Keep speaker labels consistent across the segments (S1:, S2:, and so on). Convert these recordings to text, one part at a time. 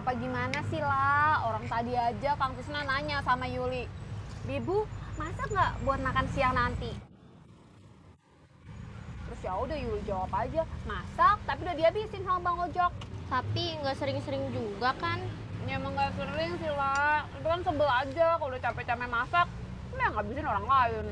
S1: apa gimana sih lah? Orang tadi aja Kang Tisna nanya sama Yuli. Bibu, masak nggak buat makan siang nanti? Terus ya udah Yuli jawab aja, masak tapi udah dihabisin sama Bang Ojok.
S2: Tapi nggak sering-sering juga kan?
S1: Ya emang nggak sering sih lah. Itu kan sebel aja kalau udah capek-capek masak, udah ngabisin orang lain.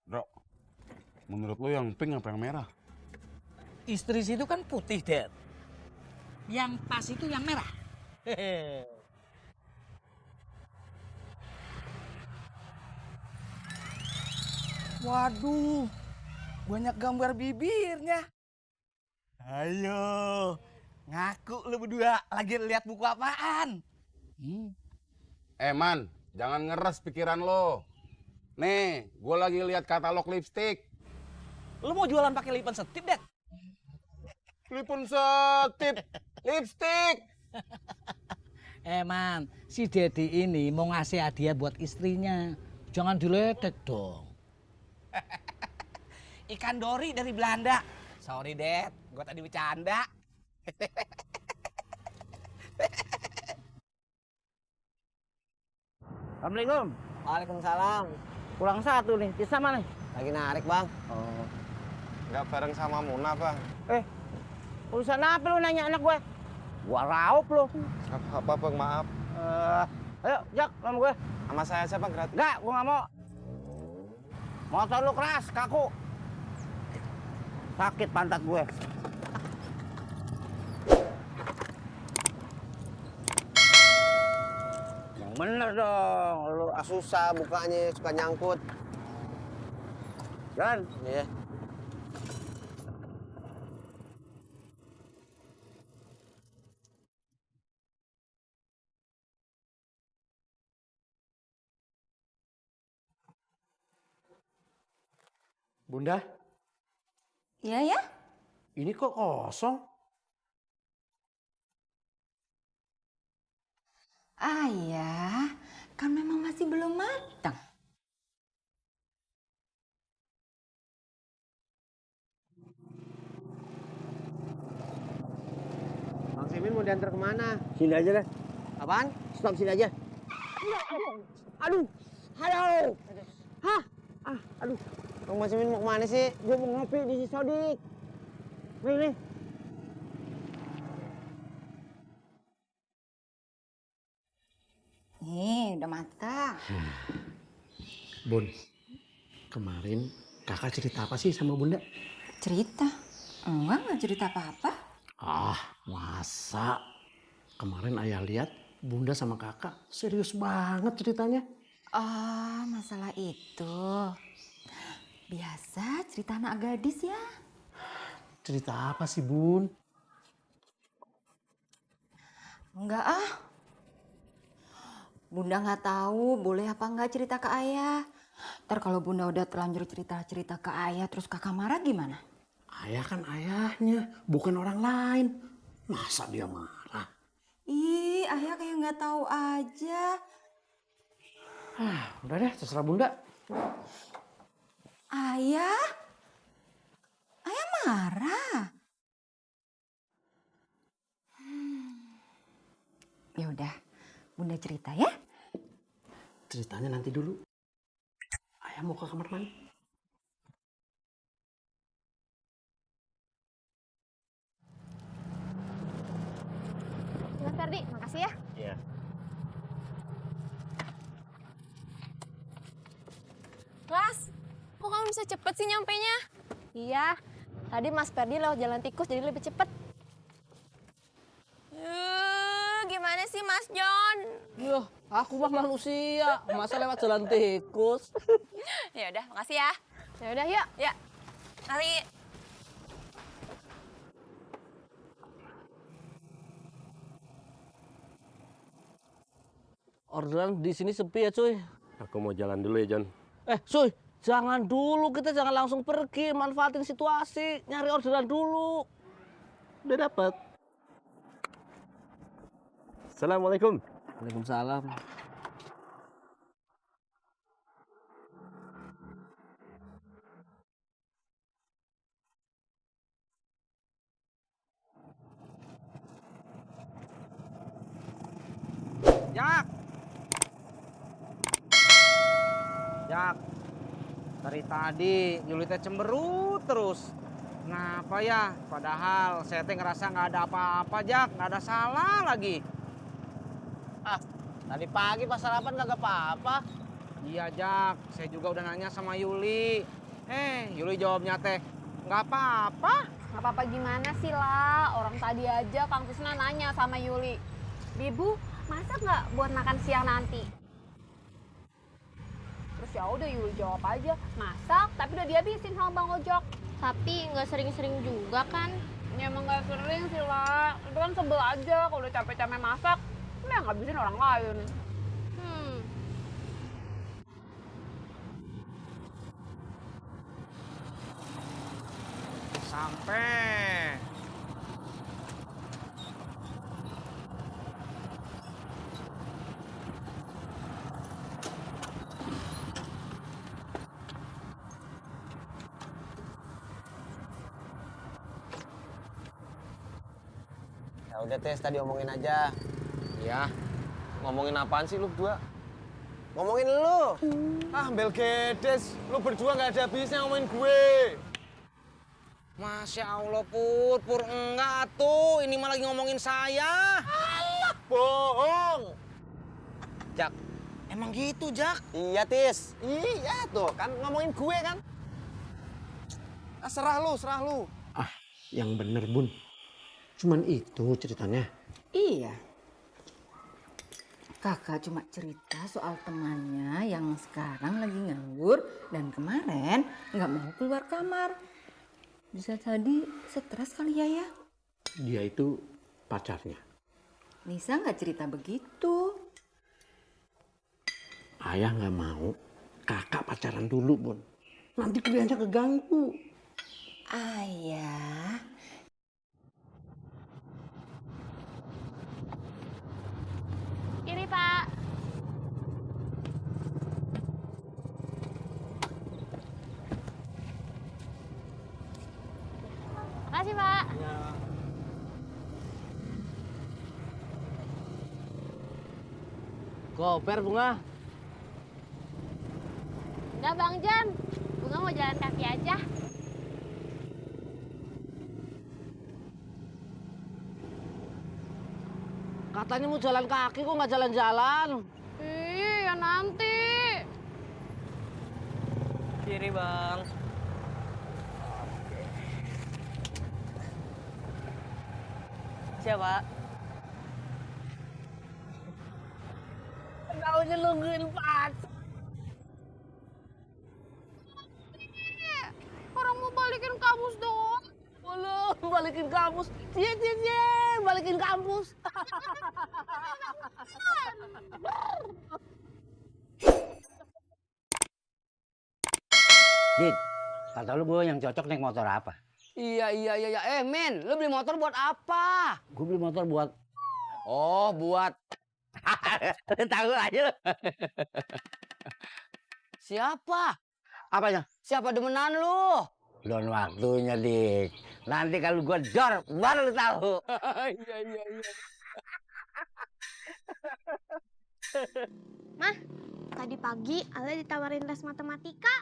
S3: Bro, menurut lo yang pink apa yang merah?
S4: Istri situ kan putih, Dad. Yang pas itu yang merah. Hehe. Waduh, banyak gambar bibirnya. Ayo, ngaku lu berdua lagi lihat buku apaan?
S3: Man, jangan ngeres pikiran lo. Nih, gue lagi lihat katalog lipstick.
S4: Lu mau jualan pakai lipan setip, Dad?
S3: Lipun setip, lipstick.
S4: Man, si Dedi ini mau ngasih hadiah buat istrinya. Jangan diledek dong. Ikan dori dari Belanda. Sorry, Dad. Gue tadi bercanda.
S5: Assalamualaikum.
S6: Waalaikumsalam.
S5: Kurang satu nih, Tisna mana nih?
S6: Lagi narik, Bang.
S5: Oh.
S6: Nggak bareng sama Muna, Bang.
S5: Urusan apa lu nanya anak gue? Gua raup lu.
S6: Apa, Bang? Maaf.
S5: Ayo, Jak, sama gue.
S6: Sama saya aja, Bang, gratis.
S5: Enggak, gua nggak mau. Motor lu keras, kaku. Sakit pantat gue. Yang bener dong, lu
S6: Susah bukanya, suka nyangkut.
S5: jalan.
S6: Iya.
S7: Bunda,
S2: Iya ya?
S7: ini kok kosong?
S2: Ayah, kan memang masih belum matang.
S6: Bang Simin mau diantar kemana?
S5: Sini aja deh.
S6: Apaan?
S5: Stop sini aja. Aduh, halo. Hah? Aduh.
S6: Bang Simin mau kemana sih?
S5: Gue mau ngopi di si Sodik. Nih.
S2: Nih, udah matang.
S7: Bun, kemarin kakak cerita apa sih sama bunda?
S2: Cerita? Enggak cerita apa-apa.
S7: Ah, masa? Kemarin ayah lihat bunda sama kakak serius banget ceritanya.
S2: Oh, masalah itu. Biasa cerita anak gadis ya.
S7: Cerita apa sih bun?
S2: Enggak ah. Bunda nggak tahu boleh apa enggak cerita ke ayah. Ntar kalau bunda udah terlanjur cerita-cerita ke ayah terus kakak marah gimana?
S7: Ayah kan ayahnya, bukan orang lain. Masa dia marah?
S2: Ih, ayah kayak nggak tahu aja.
S7: Udah deh, terserah bunda.
S2: Ayah? Ayah marah? Ya udah, bunda cerita ya.
S7: Ceritanya nanti dulu. Ayah mau ke kamar mandi.
S1: Mas Ferdi, makasih ya.
S6: Iya.
S1: Las, kok kamu bisa cepet sih nyampenya? Iya, tadi Mas Ferdi lewat jalan tikus jadi lebih cepet. Gimana sih Mas John?
S5: Yuh, aku mah manusia. Masa lewat jalan tikus?
S1: Ya udah, makasih ya. Ya udah, yuk. Ya. Mari.
S5: Orderan di sini sepi ya, cuy.
S6: Aku mau jalan dulu ya, John.
S5: Cuy, jangan dulu. Kita jangan langsung pergi. Manfaatin situasi. Nyari orderan dulu. Udah dapet.
S6: Assalamualaikum.
S5: Waalaikumsalam.
S6: Jak. Jak. Dari tadi Yuli teh cemberut terus. Kenapa ya? Padahal saya teh ngerasa nggak ada apa-apa, Jak. Nggak ada salah lagi.
S5: Tadi pagi pas sarapan kagak apa-apa.
S6: Iya, Jak. Saya juga udah nanya sama Yuli. Yuli jawabnya teh nggak apa-apa.
S1: Gak apa-apa gimana sih lah, orang tadi aja Kang Tisna nanya sama Yuli. Bibu, masak nggak buat makan siang nanti? Terus ya udah Yuli jawab aja, masak tapi udah dihabisin sama Bang Ojok. Tapi nggak sering-sering juga kan? Ya emang nggak sering sih lah, itu kan sebel aja kalau udah capek-capek masak, udah ngabisin orang lain.
S6: Sampai.
S5: Ya udah Tes, tadi omongin aja.
S6: Ya, ngomongin apaan sih lu berdua?
S5: Ngomongin lu.
S6: Bel gedes, lu berdua nggak ada habisnya ngomongin gue. Masya Allah, Pur enggak tuh, ini malah lagi ngomongin saya.
S5: Alah, bohong.
S6: Jak, emang gitu, Jak?
S5: Iya, Tis. Iya tuh, kan ngomongin gue kan.
S6: Serah lu.
S7: Yang bener, Bun. Cuman itu ceritanya.
S2: Iya. Kakak cuma cerita soal temannya yang sekarang lagi nganggur dan kemarin nggak mau keluar kamar. Bisa tadi stres kali ya?
S7: Dia itu pacarnya.
S2: Nisa nggak cerita begitu.
S7: Ayah nggak mau kakak pacaran dulu, Bun. Nanti kuliahnya keganggu.
S2: Ayah,
S1: Ini Pak. Makasih Pak.
S5: Goper bunga.
S1: Udah Bang Jan, Bunga mau jalan kaki aja.
S5: Katanya mau jalan kaki kok nggak jalan-jalan.
S1: Iya nanti.
S5: Kiri bang. Siapa? Taunya nungguin pas.
S1: Orang mau balikin kamus doang.
S5: Belum balikin kampus. Cie, balikin kampus.
S8: Dik, kata lu gue yang cocok naik motor apa?
S5: Iya. Men, lu beli motor buat apa?
S8: Gue beli motor buat...
S5: Oh, buat
S8: Tahu aja lu.
S5: siapa?
S8: Apanya?
S5: Siapa demenan lu?
S8: Belum waktunya, Dik. Nanti kalau gue dor, baru lu tahu.
S5: Iya.
S1: Mah, tadi pagi Ale ditawarin les matematika.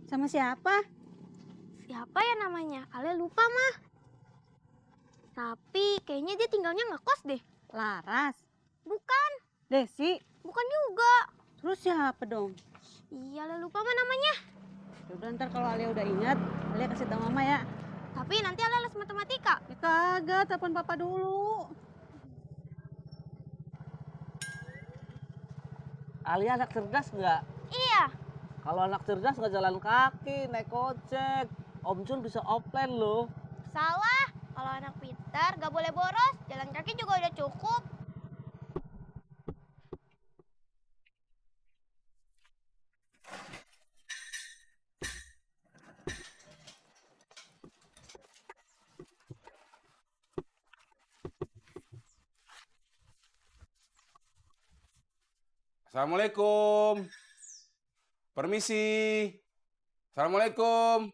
S9: Sama siapa?
S1: Siapa ya namanya? Ale lupa mah. Tapi kayaknya dia tinggalnya ngekos deh.
S9: Laras.
S1: Bukan,
S9: Desi.
S1: bukan juga.
S9: Terus siapa dong?
S1: Iya, Ale lupa mah namanya.
S9: Udah ntar kalau Alia udah ingat, Alia kasih tahu mama ya.
S1: Tapi nanti Ale les matematika.
S9: Ya kagak, telepon papa dulu.
S5: Alia anak cerdas nggak?
S1: Iya.
S5: Kalau anak cerdas nggak jalan kaki, naik ojek. Om Jun bisa offline loh.
S1: Salah. Kalau anak pintar gak boleh boros. Jalan kaki juga udah cukup.
S3: Assalamualaikum. Permisi. Assalamualaikum.